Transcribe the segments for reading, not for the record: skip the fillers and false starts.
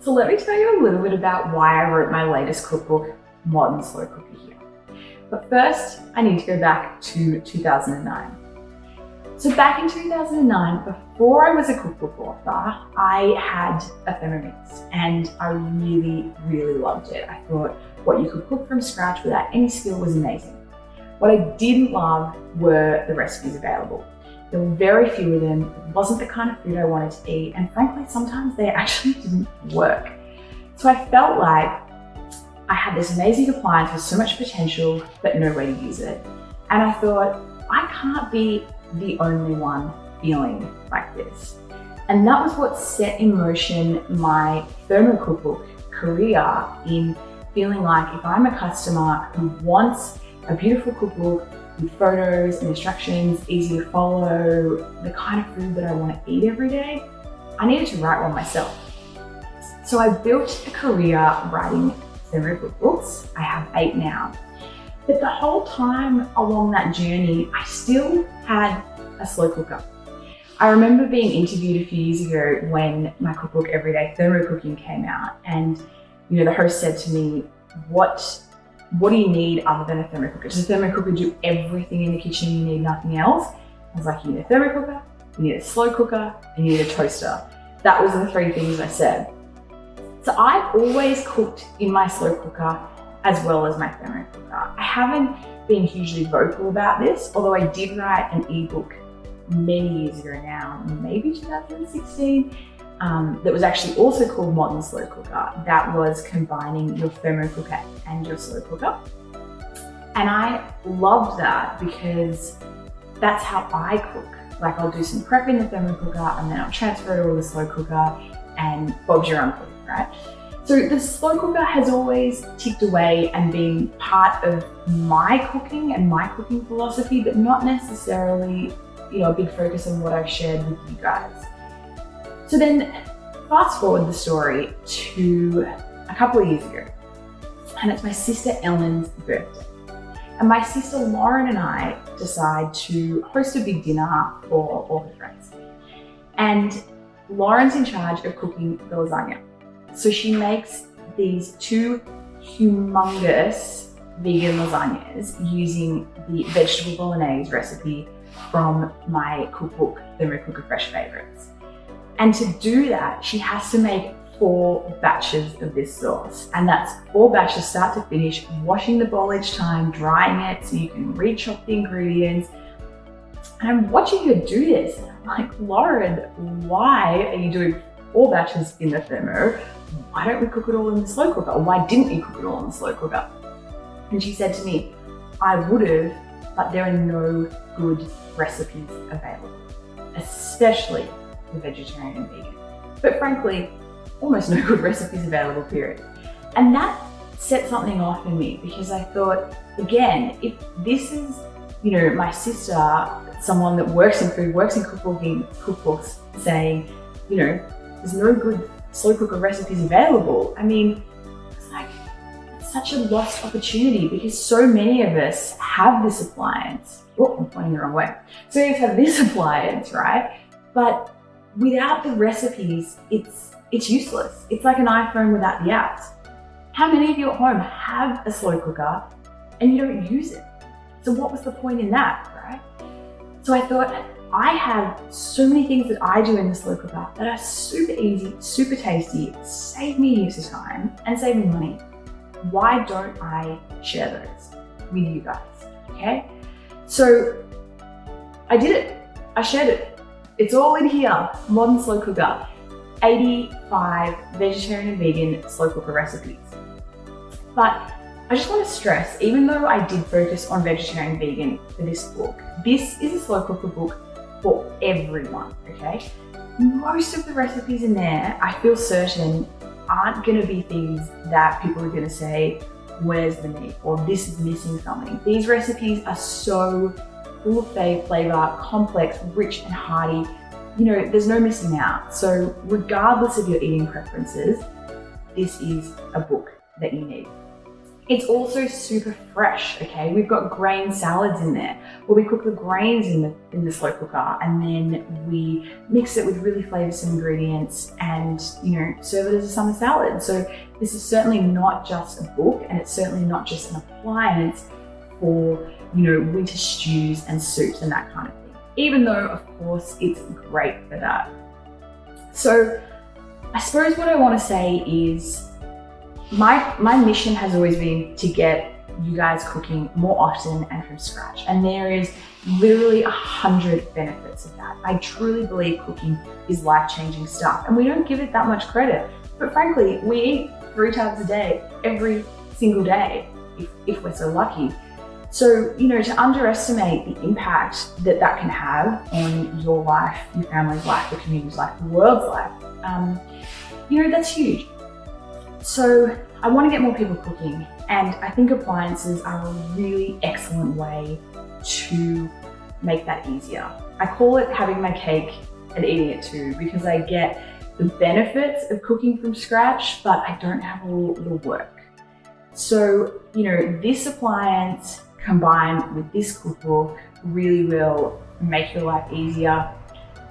So let me tell you a little bit about why I wrote my latest cookbook, Modern Slow Cooker here. But first, I need to go back to 2009. So back in 2009, before I was a cookbook author, I had a Thermomix and I really, really loved it. I thought what you could cook from scratch without any skill was amazing. What I didn't love were the recipes available. There were very few of them. It wasn't the kind of food I wanted to eat, and frankly, sometimes they actually didn't work. So I felt like I had this amazing appliance with so much potential, but no way to use it. And I thought, I can't be the only one feeling like this. And that was what set in motion my thermo cookbook career, in feeling like if I'm a customer who wants a beautiful cookbook with photos and instructions, easy to follow, the kind of food that I want to eat every day, I needed to write one myself. So I built a career writing thermo cookbooks. I have 8 now. But the whole time along that journey, I still had a slow cooker. I remember being interviewed a few years ago when my cookbook, Everyday Thermo Cooking, came out, and the host said to me, what do you need other than a thermo cooker? Does a thermo cooker do everything in the kitchen? You need nothing else? I was like, you need a thermo cooker, you need a slow cooker, and you need a toaster. That was the 3 things I said. So I've always cooked in my slow cooker as well as my thermo cooker. I haven't been hugely vocal about this, although I did write an ebook many years ago now, maybe 2016, that was actually also called Modern Slow Cooker. That was combining your thermo cooker and your slow cooker. And I loved that because that's how I cook. Like, I'll do some prep in the thermo cooker and then I'll transfer it to the slow cooker, and Bob's your uncle, right? So the slow cooker has always ticked away and been part of my cooking and my cooking philosophy, but not necessarily, a big focus on what I've shared with you guys. So then fast forward the story to a couple of years ago, and it's my sister Ellen's birthday. And my sister Lauren and I decide to host a big dinner for all her friends. And Lauren's in charge of cooking the lasagna. So she makes these 2 humongous vegan lasagnas using the vegetable bolognese recipe from my cookbook, Thermo Cooker Fresh Favorites. And to do that, she has to make 4 batches of this sauce. And that's 4 batches start to finish, washing the bowl each time, drying it so you can re-chop the ingredients. And I'm watching her do this, and I'm like, Lauren, why are you doing 4 batches in the thermo? Why don't we cook it all in the slow cooker? Or why didn't you cook it all in the slow cooker? And she said to me, I would have, but there are no good recipes available, especially for vegetarian and vegan. But frankly, almost no good recipes available, period. And that set something off in me, because I thought, again, if this is, my sister, someone that works in food, works in cookbooks, saying, there's no good slow cooker recipes available. I mean, it's like such a lost opportunity, because so many of us have this appliance. Oh, I'm pointing the wrong way. So many of us have this appliance, right? But without the recipes, it's useless. It's like an iPhone without the apps. How many of you at home have a slow cooker and you don't use it? So what was the point in that, right? So I thought, I have so many things that I do in the slow cooker that are super easy, super tasty, save me heaps of time and save me money. Why don't I share those with you guys, okay? So I did it. I shared it. It's all in here, Modern Slow Cooker. 85 vegetarian and vegan slow cooker recipes. But I just want to stress, even though I did focus on vegetarian and vegan for this book, this is a slow cooker book for everyone, okay? Most of the recipes in there, I feel certain, aren't going to be things that people are going to say, where's the meat? Or this is missing something. These recipes are so full of flavor, complex, rich and hearty. There's no missing out. So regardless of your eating preferences, this is a book that you need. It's also super fresh, okay? We've got grain salads in there, where we cook the grains in the slow cooker, and then we mix it with really flavoursome ingredients and, serve it as a summer salad. So this is certainly not just a book, and it's certainly not just an appliance for, winter stews and soups and that kind of thing. Even though, of course, it's great for that. So I suppose what I want to say is, my mission has always been to get you guys cooking more often and from scratch. And there is literally 100 benefits of that. I truly believe cooking is life-changing stuff, and we don't give it that much credit. But frankly, we eat 3 times a day, every single day, if we're so lucky. So, to underestimate the impact that can have on your life, your family's life, your community's life, the world's life, that's huge. So I want to get more people cooking, and I think appliances are a really excellent way to make that easier. I call it having my cake and eating it too, because I get the benefits of cooking from scratch, but I don't have all the work. So, this appliance combined with this cookbook really will make your life easier,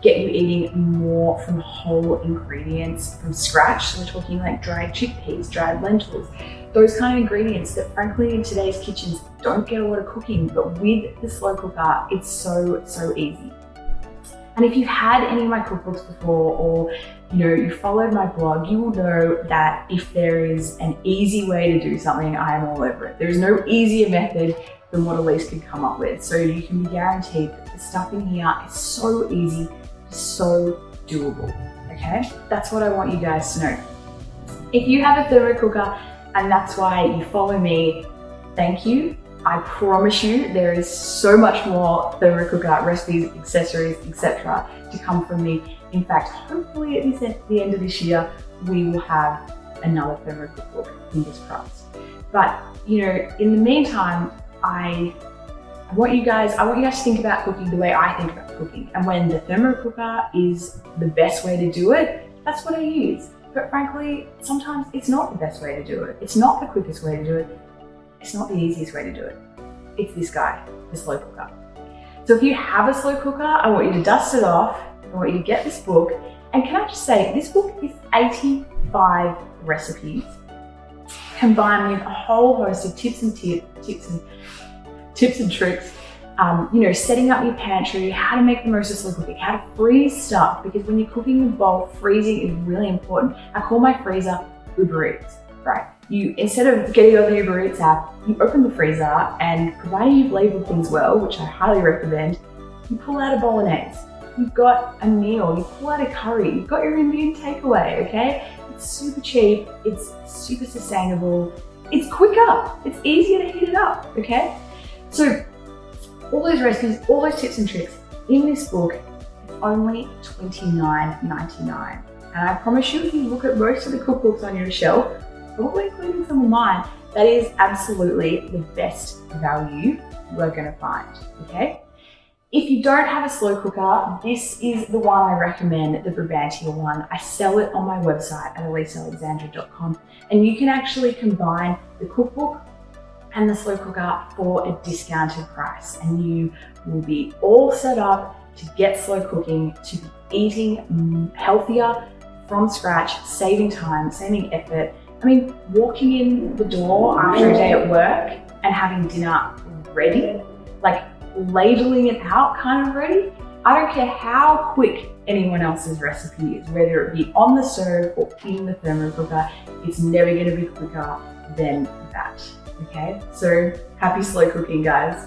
get you eating more from whole ingredients from scratch. So we're talking like dried chickpeas, dried lentils, those kind of ingredients that frankly in today's kitchens don't get a lot of cooking, but with the slow cooker, it's so easy. And if you've had any of my cookbooks before, or you followed my blog, you will know that if there is an easy way to do something, I am all over it. There is no easier method than what Elise could come up with. So you can be guaranteed that the stuff in here is so easy, so doable, okay? That's what I want you guys to know. If you have a thermo cooker and that's why you follow me, thank you. I promise you there is so much more thermo cooker recipes, accessories, etc. to come from me. In fact, hopefully at the end of this year, we will have another thermo cookbook, fingers crossed. But, in the meantime, I want you guys to think about cooking the way I think about cooking. And when the thermo cooker is the best way to do it, that's what I use. But frankly, sometimes it's not the best way to do it. It's not the quickest way to do it. It's not the easiest way to do it. It's this guy, the slow cooker. So if you have a slow cooker, I want you to dust it off. I want you to get this book. And can I just say, this book is 85 recipes combined with a whole host of tips and tricks, setting up your pantry, how to make the most of slow cooking, how to freeze stuff, because when you're cooking in bulk, freezing is really important. I call my freezer Uber Eats, right? You, instead of getting on the Uber Eats app, you open the freezer and provided you've labeled things well, which I highly recommend, you pull out a bolognese. You've got a meal, you pull out a curry, you've got your Indian takeaway, okay? It's super cheap, it's super sustainable, it's quicker, it's easier to heat it up, okay? So all those recipes, all those tips and tricks in this book is only $29.99. And I promise you, if you look at most of the cookbooks on your shelf, probably including some of mine, that is absolutely the best value we're gonna find, okay? If you don't have a slow cooker, this is the one I recommend, the Brabantia one. I sell it on my website at elisealexandra.com, and you can actually combine the cookbook and the slow cooker for a discounted price, and you will be all set up to get slow cooking, to be eating healthier from scratch, saving time, saving effort. I mean, walking in the door after a day at work and having dinner ready, like ladling it out kind of ready. I don't care how quick anyone else's recipe is, whether it be on the stove or in the thermo cooker, it's never gonna be quicker than that, okay? So happy slow cooking, guys.